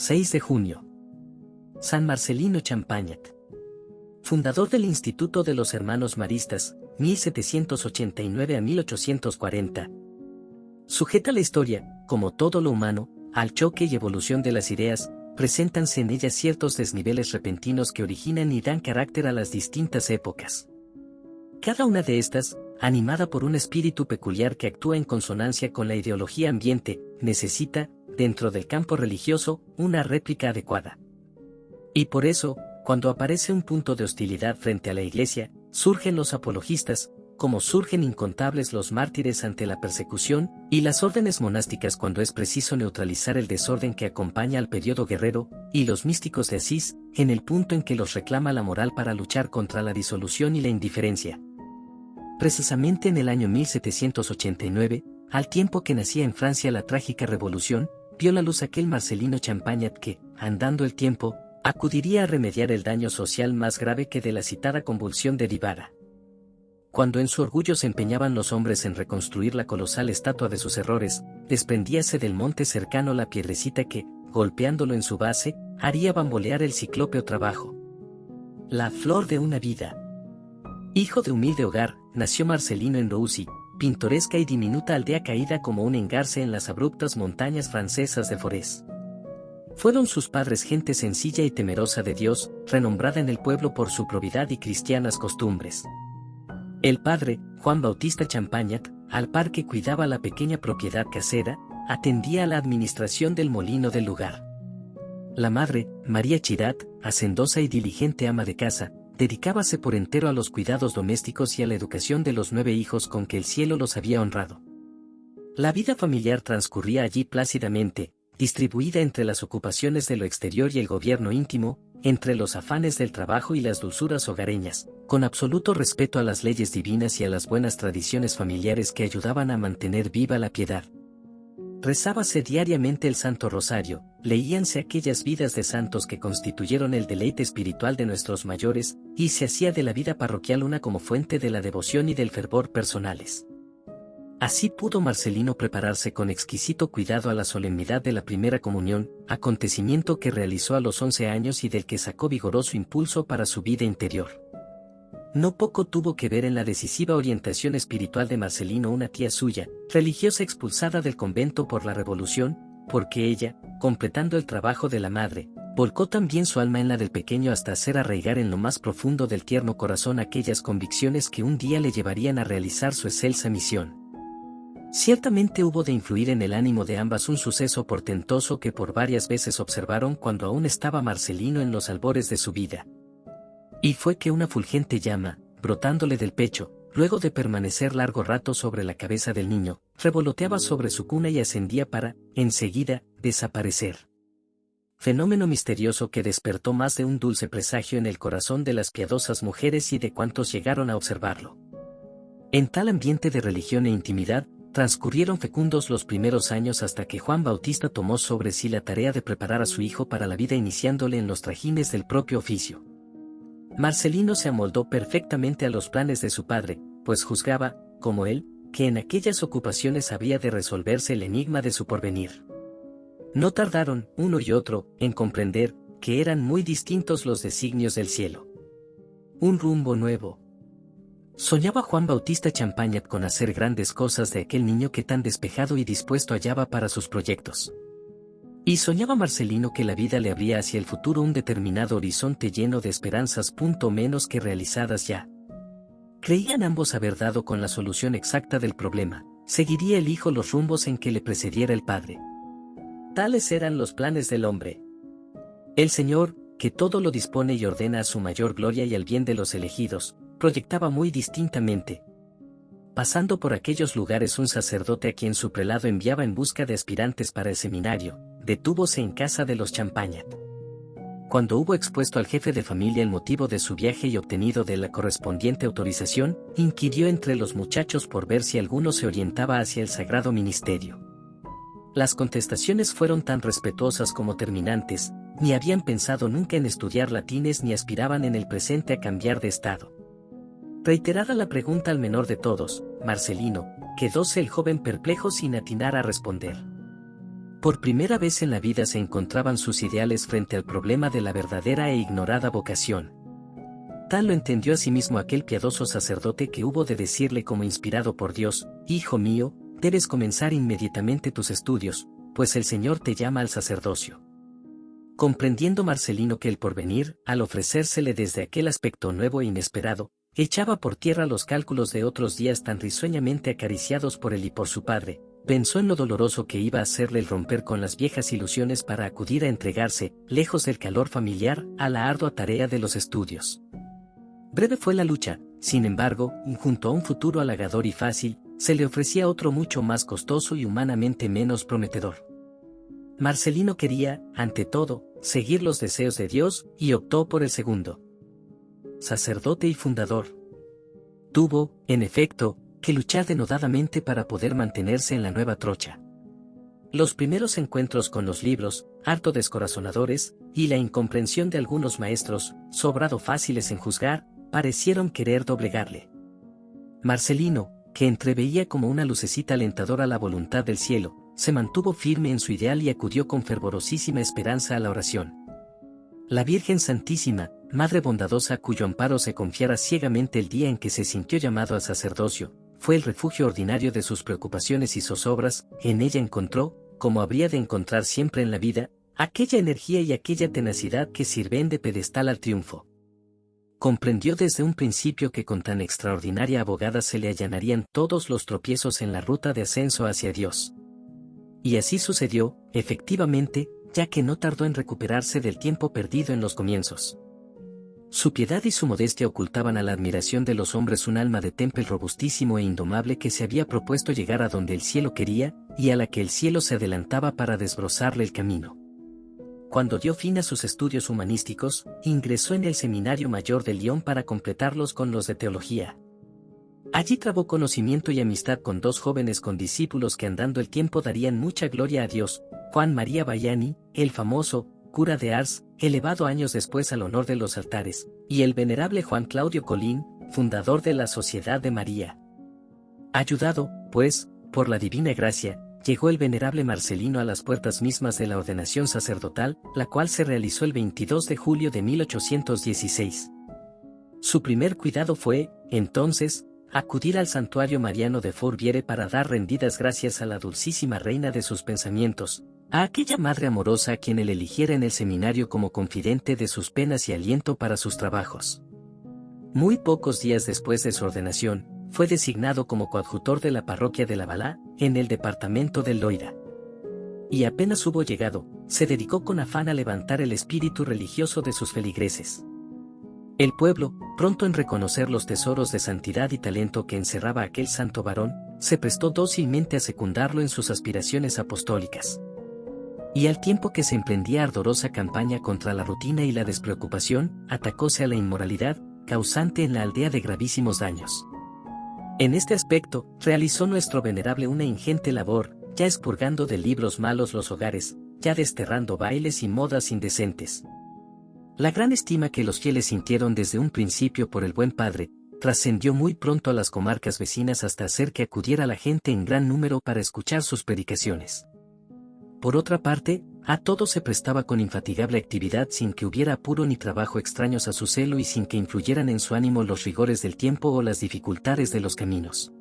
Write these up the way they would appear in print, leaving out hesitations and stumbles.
6 de junio. San Marcelino Champagnat. Fundador del Instituto de los Hermanos Maristas, 1789 a 1840. Sujeta la historia, como todo lo humano, al choque y evolución de las ideas, preséntanse en ella ciertos desniveles repentinos que originan y dan carácter a las distintas épocas. Cada una de estas, animada por un espíritu peculiar que actúa en consonancia con la ideología ambiente, necesita, dentro del campo religioso, una réplica adecuada. Y por eso, cuando aparece un punto de hostilidad frente a la Iglesia, surgen los apologistas, como surgen incontables los mártires ante la persecución, y las órdenes monásticas cuando es preciso neutralizar el desorden que acompaña al periodo guerrero, y los místicos de Asís, en el punto en que los reclama la moral para luchar contra la disolución y la indiferencia. Precisamente en el año 1789, al tiempo que nacía en Francia la trágica revolución, vio la luz aquel Marcelino Champagnat que, andando el tiempo, acudiría a remediar el daño social más grave que de la citada convulsión derivara. Cuando en su orgullo se empeñaban los hombres en reconstruir la colosal estatua de sus errores, desprendíase del monte cercano la piedrecita que, golpeándolo en su base, haría bambolear el ciclópeo trabajo. La flor de una vida. Hijo de humilde hogar, nació Marcelino en Roussy, pintoresca y diminuta aldea caída como un engarce en las abruptas montañas francesas de Forez. Fueron sus padres gente sencilla y temerosa de Dios, renombrada en el pueblo por su probidad y cristianas costumbres. El padre, Juan Bautista Champagnat, al par que cuidaba la pequeña propiedad casera, atendía a la administración del molino del lugar. La madre, María Chirat, hacendosa y diligente ama de casa, dedicábase por entero a los cuidados domésticos y a la educación de los 9 hijos con que el cielo los había honrado. La vida familiar transcurría allí plácidamente, distribuida entre las ocupaciones de lo exterior y el gobierno íntimo, entre los afanes del trabajo y las dulzuras hogareñas, con absoluto respeto a las leyes divinas y a las buenas tradiciones familiares que ayudaban a mantener viva la piedad. Rezábase diariamente el Santo Rosario, leíanse aquellas vidas de santos que constituyeron el deleite espiritual de nuestros mayores, y se hacía de la vida parroquial una como fuente de la devoción y del fervor personales. Así pudo Marcelino prepararse con exquisito cuidado a la solemnidad de la primera comunión, acontecimiento que realizó a los 11 años y del que sacó vigoroso impulso para su vida interior. No poco tuvo que ver en la decisiva orientación espiritual de Marcelino una tía suya, religiosa expulsada del convento por la revolución, porque ella, completando el trabajo de la madre, volcó también su alma en la del pequeño hasta hacer arraigar en lo más profundo del tierno corazón aquellas convicciones que un día le llevarían a realizar su excelsa misión. Ciertamente hubo de influir en el ánimo de ambas un suceso portentoso que por varias veces observaron cuando aún estaba Marcelino en los albores de su vida. Y fue que una fulgente llama, brotándole del pecho, luego de permanecer largo rato sobre la cabeza del niño, revoloteaba sobre su cuna y ascendía para, enseguida, desaparecer. Fenómeno misterioso que despertó más de un dulce presagio en el corazón de las piadosas mujeres y de cuantos llegaron a observarlo. En tal ambiente de religión e intimidad, transcurrieron fecundos los primeros años hasta que Juan Bautista tomó sobre sí la tarea de preparar a su hijo para la vida iniciándole en los trajines del propio oficio. Marcelino se amoldó perfectamente a los planes de su padre, pues juzgaba, como él, que en aquellas ocupaciones había de resolverse el enigma de su porvenir. No tardaron, uno y otro, en comprender que eran muy distintos los designios del cielo. Un rumbo nuevo. Soñaba Juan Bautista Champagnat con hacer grandes cosas de aquel niño que tan despejado y dispuesto hallaba para sus proyectos. Y soñaba Marcelino que la vida le abría hacia el futuro un determinado horizonte lleno de esperanzas menos que realizadas ya. Creían ambos haber dado con la solución exacta del problema, seguiría el hijo los rumbos en que le precediera el padre. Tales eran los planes del hombre. El Señor, que todo lo dispone y ordena a su mayor gloria y al bien de los elegidos, proyectaba muy distintamente. Pasando por aquellos lugares un sacerdote a quien su prelado enviaba en busca de aspirantes para el seminario, detúvose en casa de los Champagnat. Cuando hubo expuesto al jefe de familia el motivo de su viaje y obtenido de la correspondiente autorización, inquirió entre los muchachos por ver si alguno se orientaba hacia el sagrado ministerio. Las contestaciones fueron tan respetuosas como terminantes, ni habían pensado nunca en estudiar latines ni aspiraban en el presente a cambiar de estado. Reiterada la pregunta al menor de todos, Marcelino, quedóse el joven perplejo sin atinar a responder. Por primera vez en la vida se encontraban sus ideales frente al problema de la verdadera e ignorada vocación. Tal lo entendió asimismo aquel piadoso sacerdote que hubo de decirle como inspirado por Dios: «Hijo mío, debes comenzar inmediatamente tus estudios, pues el Señor te llama al sacerdocio». Comprendiendo Marcelino que el porvenir, al ofrecérsele desde aquel aspecto nuevo e inesperado, echaba por tierra los cálculos de otros días tan risueñamente acariciados por él y por su padre, pensó en lo doloroso que iba a hacerle el romper con las viejas ilusiones para acudir a entregarse, lejos del calor familiar, a la ardua tarea de los estudios. Breve fue la lucha, sin embargo, y junto a un futuro halagador y fácil, se le ofrecía otro mucho más costoso y humanamente menos prometedor. Marcelino quería, ante todo, seguir los deseos de Dios y optó por el segundo. Sacerdote y fundador. Tuvo, en efecto, que luchar denodadamente para poder mantenerse en la nueva trocha. Los primeros encuentros con los libros, harto descorazonadores, y la incomprensión de algunos maestros, sobrado fáciles en juzgar, parecieron querer doblegarle. Marcelino, que entreveía como una lucecita alentadora la voluntad del cielo, se mantuvo firme en su ideal y acudió con fervorosísima esperanza a la oración. La Virgen Santísima, Madre bondadosa cuyo amparo se confiara ciegamente el día en que se sintió llamado al sacerdocio, fue el refugio ordinario de sus preocupaciones y zozobras. En ella encontró, como habría de encontrar siempre en la vida, aquella energía y aquella tenacidad que sirven de pedestal al triunfo. Comprendió desde un principio que con tan extraordinaria abogada se le allanarían todos los tropiezos en la ruta de ascenso hacia Dios. Y así sucedió, efectivamente, ya que no tardó en recuperarse del tiempo perdido en los comienzos. Su piedad y su modestia ocultaban a la admiración de los hombres un alma de temple robustísimo e indomable que se había propuesto llegar a donde el cielo quería, y a la que el cielo se adelantaba para desbrozarle el camino. Cuando dio fin a sus estudios humanísticos, ingresó en el Seminario Mayor de Lyon para completarlos con los de teología. Allí trabó conocimiento y amistad con dos jóvenes condiscípulos que andando el tiempo darían mucha gloria a Dios: Juan María Bayani, el famoso cura de Ars, elevado años después al honor de los altares, y el venerable Juan Claudio Colín, fundador de la Sociedad de María. Ayudado, pues, por la divina gracia, llegó el venerable Marcelino a las puertas mismas de la ordenación sacerdotal, la cual se realizó el 22 de julio de 1816. Su primer cuidado fue, entonces, acudir al santuario mariano de Fourvière para dar rendidas gracias a la dulcísima reina de sus pensamientos, a aquella madre amorosa a quien él eligiera en el seminario como confidente de sus penas y aliento para sus trabajos. Muy pocos días después de su ordenación, fue designado como coadjutor de la parroquia de La Valá, en el departamento del Loira. Y apenas hubo llegado, se dedicó con afán a levantar el espíritu religioso de sus feligreses. El pueblo, pronto en reconocer los tesoros de santidad y talento que encerraba aquel santo varón, se prestó dócilmente a secundarlo en sus aspiraciones apostólicas. Y al tiempo que se emprendía ardorosa campaña contra la rutina y la despreocupación, atacóse a la inmoralidad, causante en la aldea de gravísimos daños. En este aspecto, realizó nuestro venerable una ingente labor, ya expurgando de libros malos los hogares, ya desterrando bailes y modas indecentes. La gran estima que los fieles sintieron desde un principio por el buen padre, trascendió muy pronto a las comarcas vecinas hasta hacer que acudiera la gente en gran número para escuchar sus predicaciones. Por otra parte, a todo se prestaba con infatigable actividad sin que hubiera apuro ni trabajo extraños a su celo y sin que influyeran en su ánimo los rigores del tiempo o las dificultades de los caminos.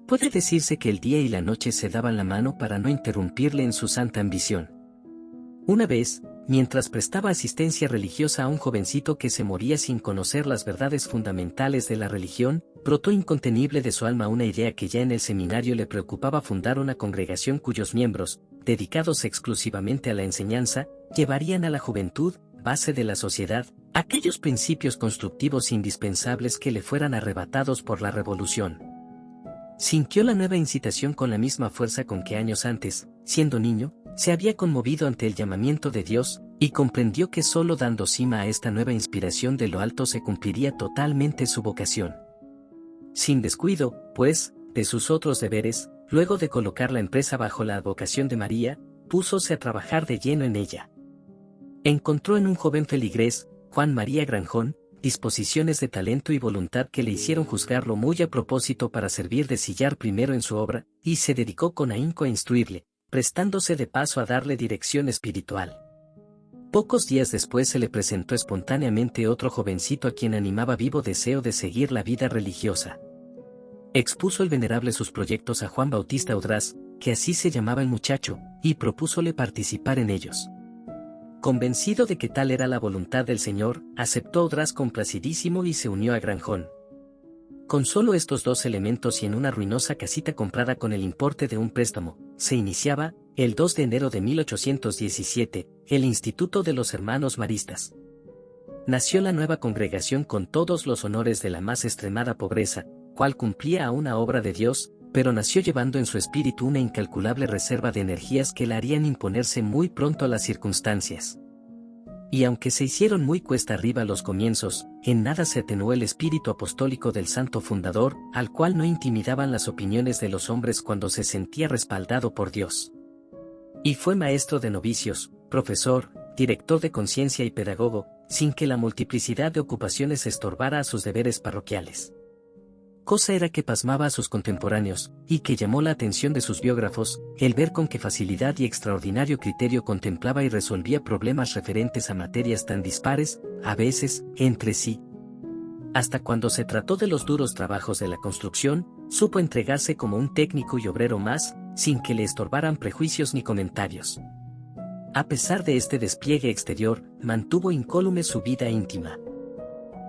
Puede decirse que el día y la noche se daban la mano para no interrumpirle en su santa ambición. Una vez, mientras prestaba asistencia religiosa a un jovencito que se moría sin conocer las verdades fundamentales de la religión, brotó incontenible de su alma una idea que ya en el seminario le preocupaba: fundar una congregación cuyos miembros, dedicados exclusivamente a la enseñanza, llevarían a la juventud, base de la sociedad, aquellos principios constructivos indispensables que le fueran arrebatados por la revolución. Sintió la nueva incitación con la misma fuerza con que años antes, siendo niño, se había conmovido ante el llamamiento de Dios, y comprendió que solo dando cima a esta nueva inspiración de lo alto se cumpliría totalmente su vocación. Sin descuido, pues, de sus otros deberes, luego de colocar la empresa bajo la advocación de María, púsose a trabajar de lleno en ella. Encontró en un joven feligrés, Juan María Granjón, disposiciones de talento y voluntad que le hicieron juzgarlo muy a propósito para servir de sillar primero en su obra, y se dedicó con ahínco a instruirle, prestándose de paso a darle dirección espiritual. Pocos días después se le presentó espontáneamente otro jovencito a quien animaba vivo deseo de seguir la vida religiosa. Expuso el venerable sus proyectos a Juan Bautista Ordaz, que así se llamaba el muchacho, y propúsole participar en ellos. Convencido de que tal era la voluntad del Señor, aceptó Ordaz complacidísimo y se unió a Granjón. Con solo estos dos elementos y en una ruinosa casita comprada con el importe de un préstamo, se iniciaba, el 2 de enero de 1817, el Instituto de los Hermanos Maristas. Nació la nueva congregación con todos los honores de la más extremada pobreza, cual cumplía a una obra de Dios, pero nació llevando en su espíritu una incalculable reserva de energías que la harían imponerse muy pronto a las circunstancias. Y aunque se hicieron muy cuesta arriba los comienzos, en nada se atenuó el espíritu apostólico del santo fundador, al cual no intimidaban las opiniones de los hombres cuando se sentía respaldado por Dios. Y fue maestro de novicios, profesor, director de conciencia y pedagogo, sin que la multiplicidad de ocupaciones estorbara a sus deberes parroquiales. Cosa era que pasmaba a sus contemporáneos, y que llamó la atención de sus biógrafos, el ver con qué facilidad y extraordinario criterio contemplaba y resolvía problemas referentes a materias tan dispares, a veces, entre sí. Hasta cuando se trató de los duros trabajos de la construcción, supo entregarse como un técnico y obrero más, sin que le estorbaran prejuicios ni comentarios. A pesar de este despliegue exterior, mantuvo incólume su vida íntima.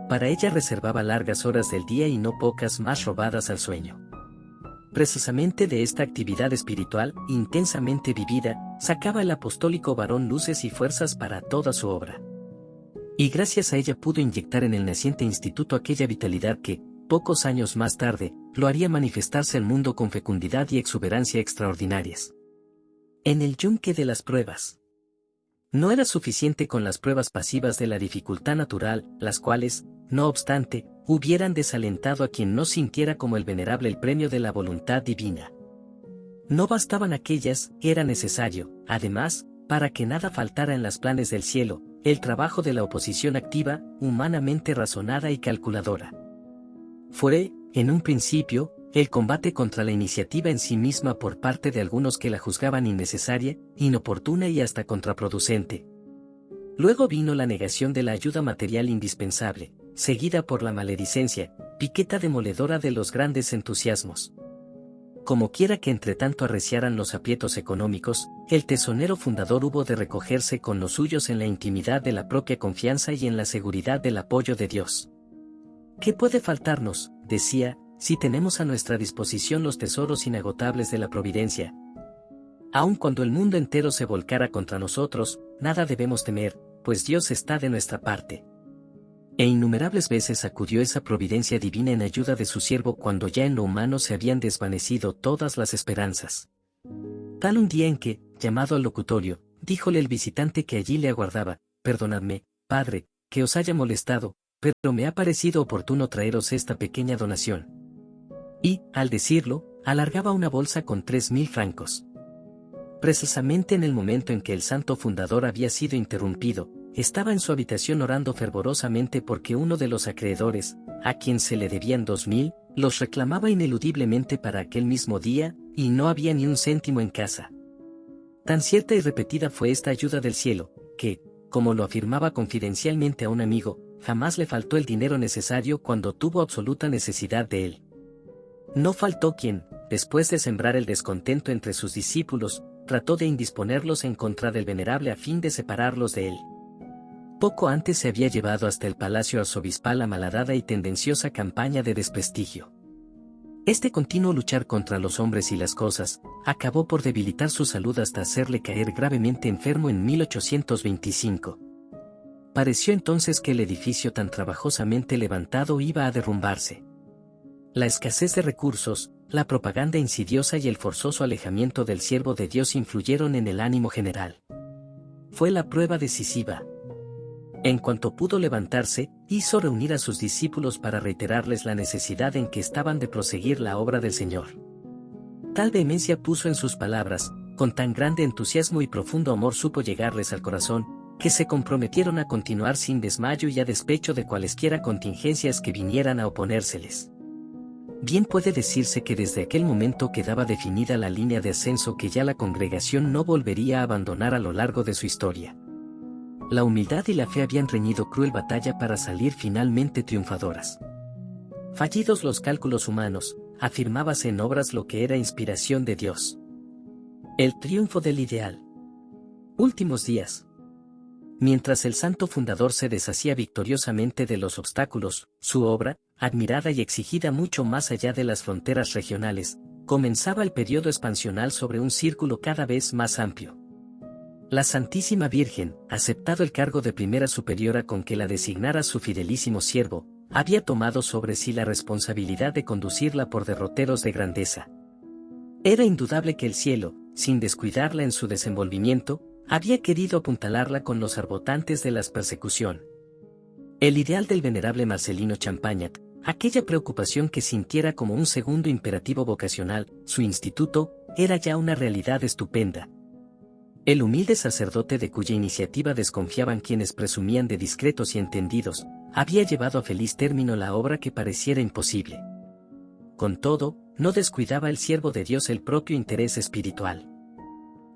Para ella reservaba largas horas del día y no pocas más robadas al sueño. Precisamente de esta actividad espiritual, intensamente vivida, sacaba el apostólico varón luces y fuerzas para toda su obra. Y gracias a ella pudo inyectar en el naciente instituto aquella vitalidad que, pocos años más tarde, lo haría manifestarse al mundo con fecundidad y exuberancia extraordinarias. En el yunque de las pruebas. No era suficiente con las pruebas pasivas de la dificultad natural, las cuales, no obstante, hubieran desalentado a quien no sintiera como el venerable el premio de la voluntad divina. No bastaban aquellas, era necesario, además, para que nada faltara en los planes del cielo, el trabajo de la oposición activa, humanamente razonada y calculadora. Fue, en un principio, el combate contra la iniciativa en sí misma por parte de algunos que la juzgaban innecesaria, inoportuna y hasta contraproducente. Luego vino la negación de la ayuda material indispensable, seguida por la maledicencia, piqueta demoledora de los grandes entusiasmos. Como quiera que entre tanto arreciaran los aprietos económicos, el tesonero fundador hubo de recogerse con los suyos en la intimidad de la propia confianza y en la seguridad del apoyo de Dios. ¿Qué puede faltarnos?, decía, si tenemos a nuestra disposición los tesoros inagotables de la providencia. Aun cuando el mundo entero se volcara contra nosotros, nada debemos temer, pues Dios está de nuestra parte. E innumerables veces acudió esa providencia divina en ayuda de su siervo cuando ya en lo humano se habían desvanecido todas las esperanzas. Tal un día en que, llamado al locutorio, díjole el visitante que allí le aguardaba: «Perdonadme, padre, que os haya molestado, pero me ha parecido oportuno traeros esta pequeña donación». Y, al decirlo, alargaba una bolsa con 3.000 francos. Precisamente en el momento en que el santo fundador había sido interrumpido, estaba en su habitación orando fervorosamente porque uno de los acreedores, a quien se le debían 2.000, los reclamaba ineludiblemente para aquel mismo día, y no había ni un céntimo en casa. Tan cierta y repetida fue esta ayuda del cielo, que, como lo afirmaba confidencialmente a un amigo, jamás le faltó el dinero necesario cuando tuvo absoluta necesidad de él. No faltó quien, después de sembrar el descontento entre sus discípulos, trató de indisponerlos en contra del venerable a fin de separarlos de él. Poco antes se había llevado hasta el palacio arzobispal la malhadada y tendenciosa campaña de desprestigio. Este continuo luchar contra los hombres y las cosas, acabó por debilitar su salud hasta hacerle caer gravemente enfermo en 1825. Pareció entonces que el edificio tan trabajosamente levantado iba a derrumbarse. La escasez de recursos, la propaganda insidiosa y el forzoso alejamiento del siervo de Dios influyeron en el ánimo general. Fue la prueba decisiva. En cuanto pudo levantarse, hizo reunir a sus discípulos para reiterarles la necesidad en que estaban de proseguir la obra del Señor. Tal vehemencia puso en sus palabras, con tan grande entusiasmo y profundo amor supo llegarles al corazón, que se comprometieron a continuar sin desmayo y a despecho de cualesquiera contingencias que vinieran a oponérseles. Bien puede decirse que desde aquel momento quedaba definida la línea de ascenso que ya la congregación no volvería a abandonar a lo largo de su historia. La humildad y la fe habían reñido cruel batalla para salir finalmente triunfadoras. Fallidos los cálculos humanos, afirmábase en obras lo que era inspiración de Dios. El triunfo del ideal. Últimos días. Mientras el santo fundador se deshacía victoriosamente de los obstáculos, su obra, admirada y exigida mucho más allá de las fronteras regionales, comenzaba el periodo expansional sobre un círculo cada vez más amplio. La Santísima Virgen, aceptado el cargo de primera superiora con que la designara su fidelísimo siervo, había tomado sobre sí la responsabilidad de conducirla por derroteros de grandeza. Era indudable que el cielo, sin descuidarla en su desenvolvimiento, había querido apuntalarla con los arbotantes de la persecución. El ideal del venerable Marcelino Champagnat, aquella preocupación que sintiera como un segundo imperativo vocacional, su instituto, era ya una realidad estupenda. El humilde sacerdote de cuya iniciativa desconfiaban quienes presumían de discretos y entendidos, había llevado a feliz término la obra que pareciera imposible. Con todo, no descuidaba el siervo de Dios el propio interés espiritual.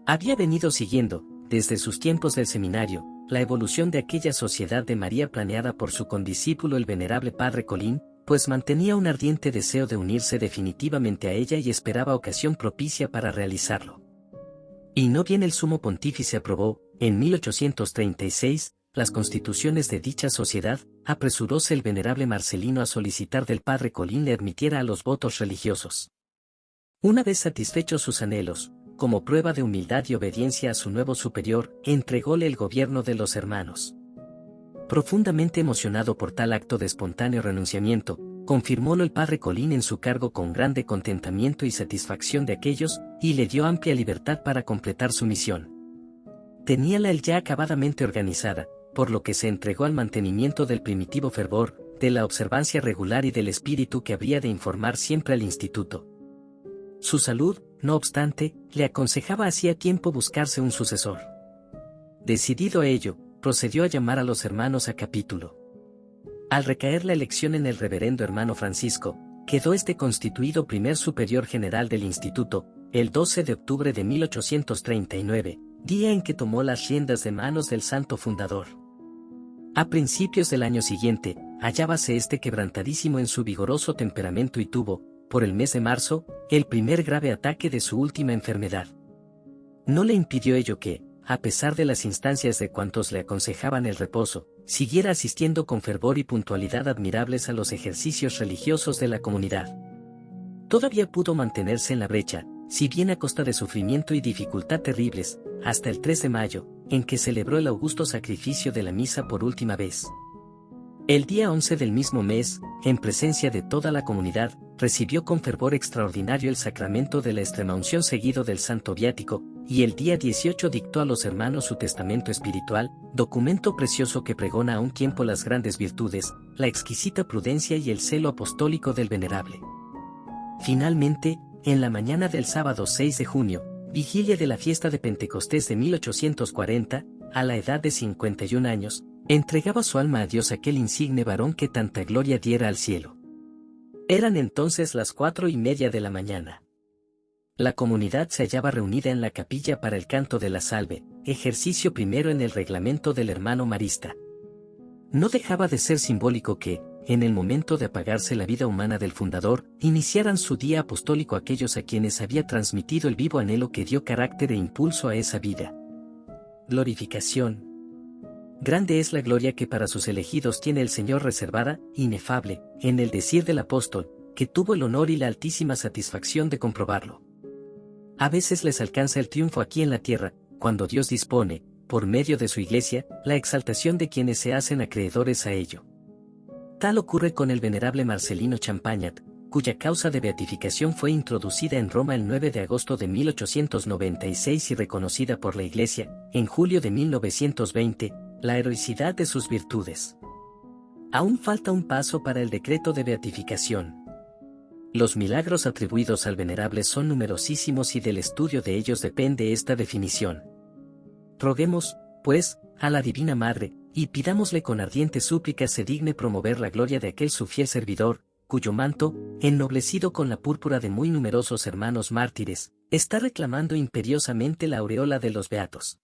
Había venido siguiendo, desde sus tiempos del seminario, la evolución de aquella sociedad de María planeada por su condiscípulo el venerable padre Colín, pues mantenía un ardiente deseo de unirse definitivamente a ella y esperaba ocasión propicia para realizarlo. Y no bien el sumo pontífice aprobó, en 1836, las constituciones de dicha sociedad, apresuróse el venerable Marcelino a solicitar del padre Colín le admitiera a los votos religiosos. Una vez satisfechos sus anhelos, como prueba de humildad y obediencia a su nuevo superior, entrególe el gobierno de los hermanos. Profundamente emocionado por tal acto de espontáneo renunciamiento, confirmólo el padre Colín en su cargo con grande contentamiento y satisfacción de aquellos, y le dio amplia libertad para completar su misión. Teníala él ya acabadamente organizada, por lo que se entregó al mantenimiento del primitivo fervor, de la observancia regular y del espíritu que habría de informar siempre al instituto. Su salud, no obstante, le aconsejaba hacía tiempo buscarse un sucesor. Decidido a ello, procedió a llamar a los hermanos a capítulo. Al recaer la elección en el reverendo hermano Francisco, quedó este constituido primer superior general del instituto, el 12 de octubre de 1839, día en que tomó las riendas de manos del santo fundador. A principios del año siguiente, hallábase este quebrantadísimo en su vigoroso temperamento y tuvo, por el mes de marzo, el primer grave ataque de su última enfermedad. No le impidió ello que, a pesar de las instancias de cuantos le aconsejaban el reposo, siguiera asistiendo con fervor y puntualidad admirables a los ejercicios religiosos de la comunidad. Todavía pudo mantenerse en la brecha, si bien a costa de sufrimiento y dificultad terribles, hasta el 3 de mayo, en que celebró el augusto sacrificio de la misa por última vez. El día 11 del mismo mes, en presencia de toda la comunidad, recibió con fervor extraordinario el sacramento de la extremaunción seguido del santo viático, y el día 18 dictó a los hermanos su testamento espiritual, documento precioso que pregona a un tiempo las grandes virtudes, la exquisita prudencia y el celo apostólico del venerable. Finalmente, en la mañana del sábado 6 de junio, vigilia de la fiesta de Pentecostés de 1840, a la edad de 51 años, entregaba su alma a Dios aquel insigne varón que tanta gloria diera al cielo. Eran entonces las 4:30 de la mañana. La comunidad se hallaba reunida en la capilla para el canto de la salve, ejercicio primero en el reglamento del hermano marista. No dejaba de ser simbólico que, en el momento de apagarse la vida humana del fundador, iniciaran su día apostólico aquellos a quienes había transmitido el vivo anhelo que dio carácter e impulso a esa vida. Glorificación. Grande es la gloria que para sus elegidos tiene el Señor reservada, inefable, en el decir del apóstol, que tuvo el honor y la altísima satisfacción de comprobarlo. A veces les alcanza el triunfo aquí en la tierra, cuando Dios dispone, por medio de su iglesia, la exaltación de quienes se hacen acreedores a ello. Tal ocurre con el venerable Marcelino Champagnat, cuya causa de beatificación fue introducida en Roma el 9 de agosto de 1896 y reconocida por la Iglesia, en julio de 1920, la heroicidad de sus virtudes. Aún falta un paso para el decreto de beatificación. Los milagros atribuidos al venerable son numerosísimos y del estudio de ellos depende esta definición. Roguemos, pues, a la Divina Madre, y pidámosle con ardiente súplica se digne promover la gloria de aquel su fiel servidor, cuyo manto, ennoblecido con la púrpura de muy numerosos hermanos mártires, está reclamando imperiosamente la aureola de los beatos.